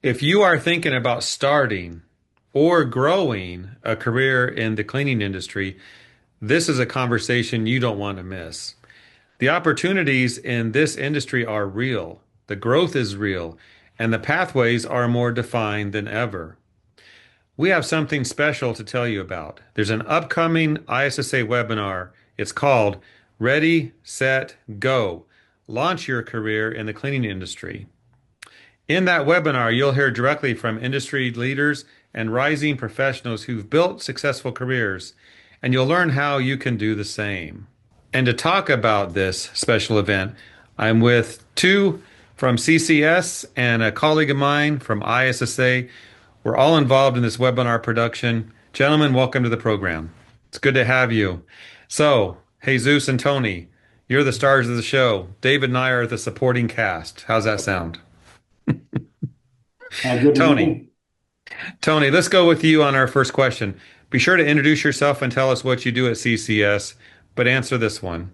If you are thinking about starting or growing a career in the cleaning industry, this is a conversation you don't want to miss. The opportunities in this industry are real, the growth is real, and the pathways are more defined than ever. We have something special to tell you about. There's an upcoming ISSA webinar. It's called Ready, Set, Go. Launch your career in the cleaning industry. In that webinar, you'll hear directly from industry leaders and rising professionals who've built successful careers, and you'll learn how you can do the same. And to talk about this special event, I'm with two from CCS and a colleague of mine from ISSA. We're all involved in this webinar production. Gentlemen, welcome to the program. It's good to have you. So, Jesus and Tony, you're the stars of the show. David and I are the supporting cast. How's that sound? Good to Tony, me. Tony, let's go with you on our first question. Be sure to introduce yourself and tell us what you do at CCS, but answer this one.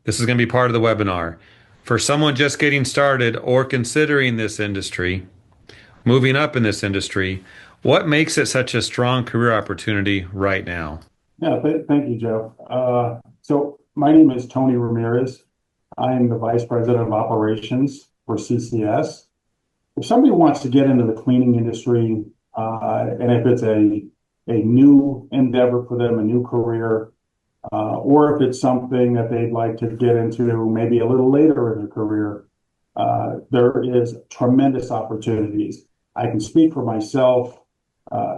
This is going to be part of the webinar. For someone just getting started or considering this industry, moving up in this industry, what makes it such a strong career opportunity right now? Thank you, Joe. So my name is Tony Ramirez. I am the Vice President of Operations for CCS. If somebody wants to get into the cleaning industry, and if it's a new endeavor for them, a new career, or if it's something that they'd like to get into maybe a little later in their career, there is tremendous opportunities. I can speak for myself.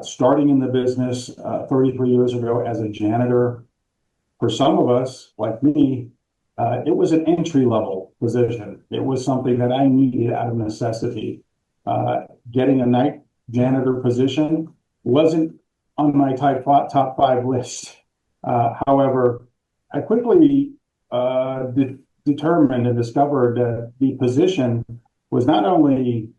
Starting in the business 33 years ago as a janitor, for some of us, like me, it was an entry level position. It was something that I needed out of necessity. Getting a night janitor position wasn't on my top five list. However, I quickly determined and discovered that the position was not only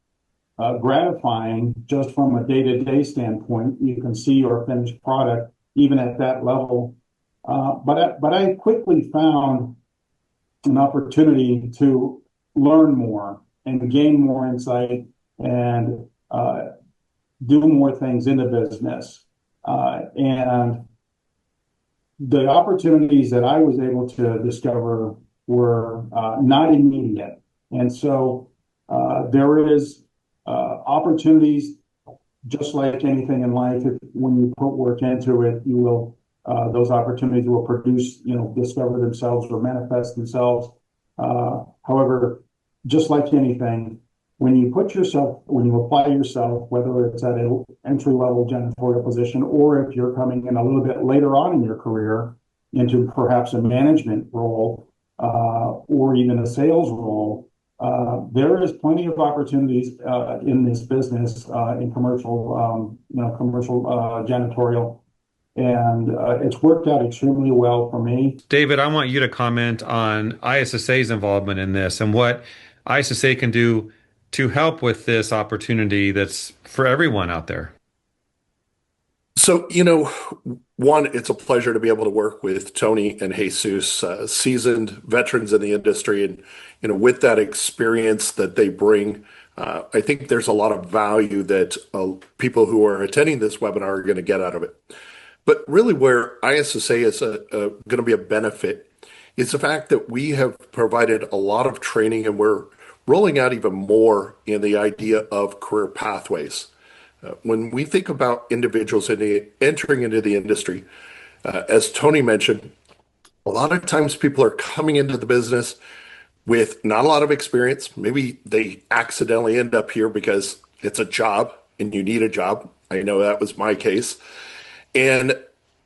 gratifying just from a day-to-day standpoint. You can see your finished product even at that level. But I quickly found an opportunity to learn more and gain more insight and do more things in the business. And the opportunities that I was able to discover were not immediate. And so there is opportunities, just like anything in life. When you put work into it, you will those opportunities will produce, discover themselves or manifest themselves. However, just like anything, when you apply yourself, whether it's at an entry level janitorial position or if you're coming in a little bit later on in your career into perhaps a management role or even a sales role, there is plenty of opportunities in this business in commercial janitorial, and it's worked out extremely well for me. David, I want you to comment on ISSA's involvement in this and what ISSA can do to help with this opportunity that's for everyone out there. So, one, it's a pleasure to be able to work with Tony and Jesus, seasoned veterans in the industry. And, with that experience that they bring, I think there's a lot of value that people who are attending this webinar are going to get out of it. But really, where ISSA is going to be a benefit is the fact that we have provided a lot of training and we're rolling out even more in the idea of career pathways. When we think about individuals entering into the industry, as Tony mentioned, a lot of times people are coming into the business with not a lot of experience. Maybe they accidentally end up here because it's a job and you need a job. I know that was my case. And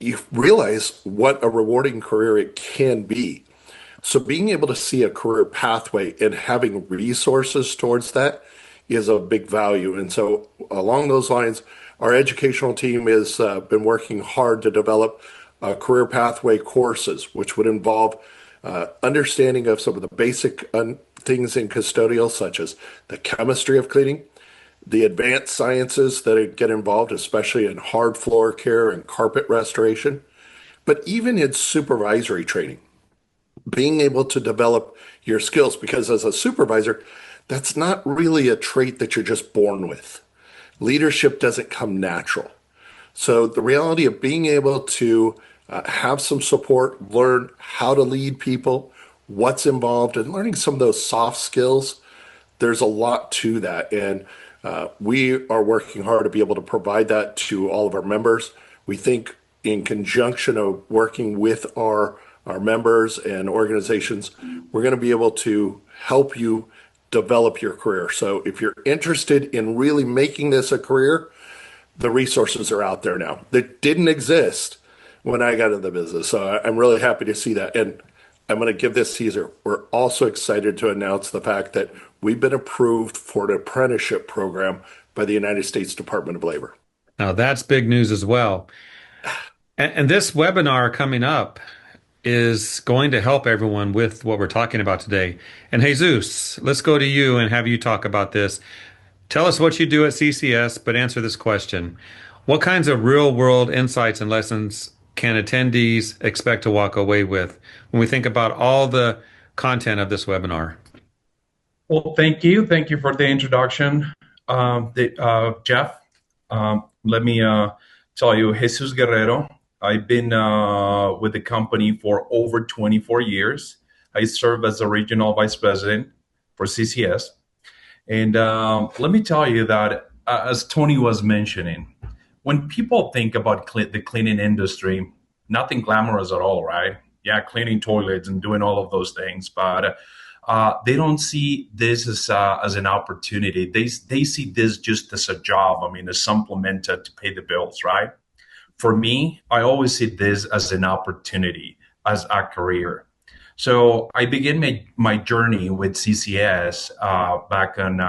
you realize what a rewarding career it can be. So being able to see a career pathway and having resources towards that is a big value. And so along those lines, our educational team has been working hard to develop career pathway courses, which would involve understanding of some of the basic things in custodial, such as the chemistry of cleaning, the advanced sciences that get involved, especially in hard floor care and carpet restoration, but even in supervisory training, being able to develop your skills, because as a supervisor, that's not really a trait that you're just born with. Leadership doesn't come natural. So the reality of being able to have some support, learn how to lead people, what's involved, and learning some of those soft skills, there's a lot to that. And we are working hard to be able to provide that to all of our members. We think in conjunction of working with our members and organizations, we're going to be able to help you develop your career. So if you're interested in really making this a career, the resources are out there now that didn't exist when I got into the business. So I'm really happy to see that. And I'm going to give this Caesar. We're also excited to announce the fact that we've been approved for an apprenticeship program by the United States Department of Labor. Now, that's big news as well. And this webinar coming up is going to help everyone with what we're talking about today. And Jesus, let's go to you and have you talk about this. Tell us what you do at CCS, but answer this question. What kinds of real world insights and lessons can attendees expect to walk away with when we think about all the content of this webinar? Well, thank you. Thank you for the introduction, Jeff. Let me tell you, Jesus Guerrero. I've been with the company for over 24 years. I serve as a regional vice president for CCS. And let me tell you that, as Tony was mentioning, when people think about the cleaning industry, nothing glamorous at all, right? Yeah, cleaning toilets and doing all of those things, but they don't see this as an opportunity. They see this just as a job. I mean, a supplement to pay the bills, right? For me, I always see this as an opportunity, as a career. So I began my journey with CCS back in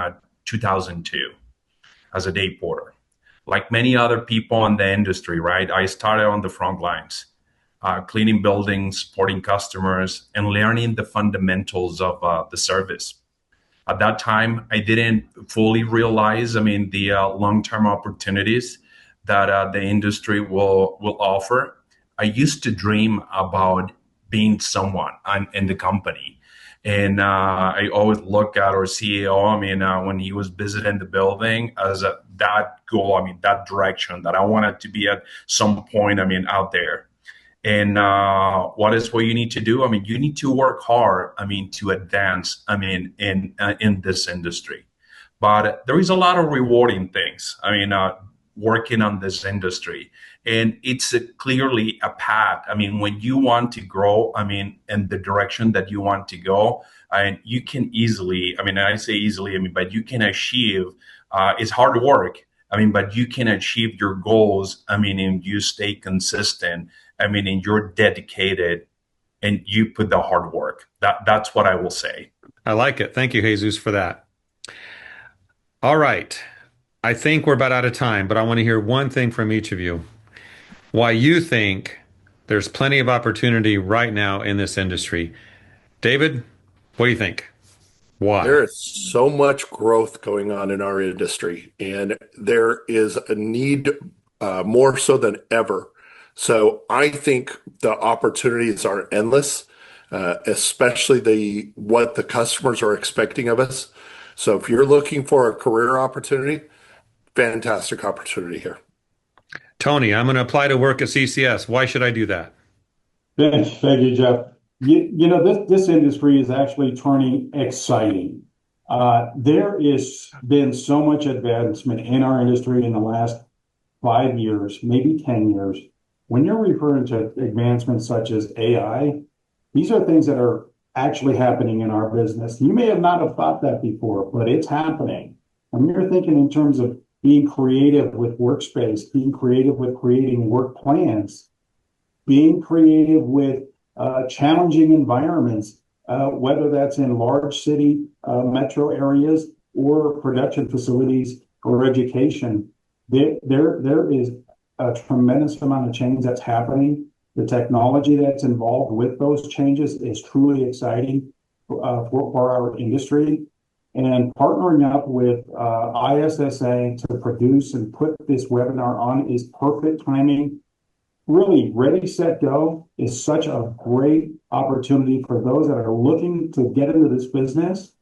2002 as a day porter. Like many other people in the industry, right? I started on the front lines, cleaning buildings, supporting customers, and learning the fundamentals of the service. At that time, I didn't fully realize, the long-term opportunities that the industry will offer. I used to dream about being someone in the company. And I always look at our CEO, when he was visiting the building as that goal, that direction that I wanted to be at some point, out there. And what you need to do? You need to work hard, to advance, in this industry. But there is a lot of rewarding things, working on this industry. And it's clearly a path. When you want to grow, in the direction that you want to go, and you can easily, I say easily, but you can achieve, it's hard work. But you can achieve your goals, and you stay consistent, and you're dedicated and you put the hard work. That's what I will say. I like it. Thank you, Jesus, for that. All right. I think we're about out of time, but I want to hear one thing from each of you. Why you think there's plenty of opportunity right now in this industry. David, what do you think? Why? There is so much growth going on in our industry, and there is a need more so than ever. So I think the opportunities are endless, especially what the customers are expecting of us. So if you're looking for a career opportunity, fantastic opportunity here. Tony, I'm going to apply to work at CCS. Why should I do that? Thank you, Jeff. This industry is actually turning exciting. There has been so much advancement in our industry in the last 5 years, maybe 10 years. When you're referring to advancements such as AI, these are things that are actually happening in our business. You may have not have thought that before, but it's happening. And you're thinking in terms of being creative with workspace, being creative with creating work plans, being creative with challenging environments, whether that's in large city metro areas or production facilities or education. There is a tremendous amount of change that's happening. The technology that's involved with those changes is truly exciting for our industry. And partnering up with ISSA to produce and put this webinar on is perfect timing. Really, Ready, Set, Go is such a great opportunity for those that are looking to get into this business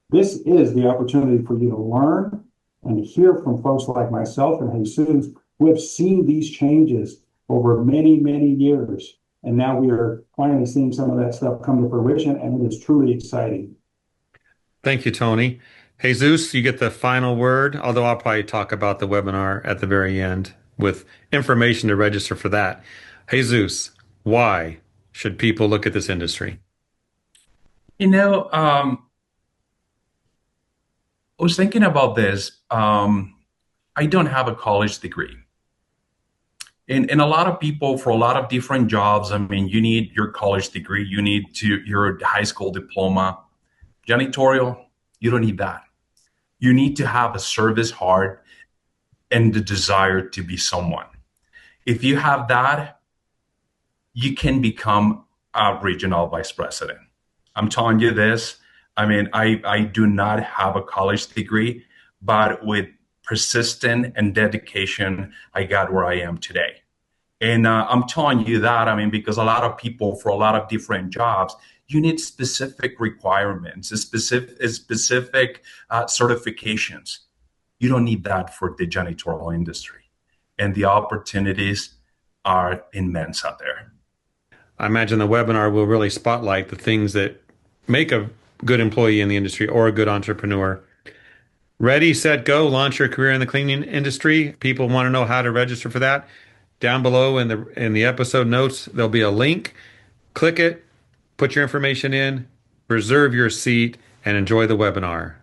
This is the opportunity for you to learn and to hear from folks like myself and Jesus who have seen these changes over many, many years. And now we are finally seeing some of that stuff come to fruition, and it is truly exciting. Thank you, Tony. Jesus, you get the final word, although I'll probably talk about the webinar at the very end with information to register for that. Jesus, why should people look at this industry? You know, I was thinking about this. I don't have a college degree. And a lot of people for a lot of different jobs, I mean, you need your college degree, you need your high school diploma. Janitorial, you don't need that. You need to have a service heart and the desire to be someone. If you have that, you can become a regional vice president. I'm telling you this. I mean, I do not have a college degree, but with persistence and dedication, I got where I am today. And I'm telling you that, I mean, because a lot of people for a lot of different jobs, you need specific requirements, specific certifications. You don't need that for the janitorial industry. And the opportunities are immense out there. I imagine the webinar will really spotlight the things that make a good employee in the industry or a good entrepreneur. Ready, set, go, launch your career in the cleaning industry. People want to know how to register for that. Down below in the episode notes, there'll be a link. Click it, put your information in, reserve your seat, and enjoy the webinar.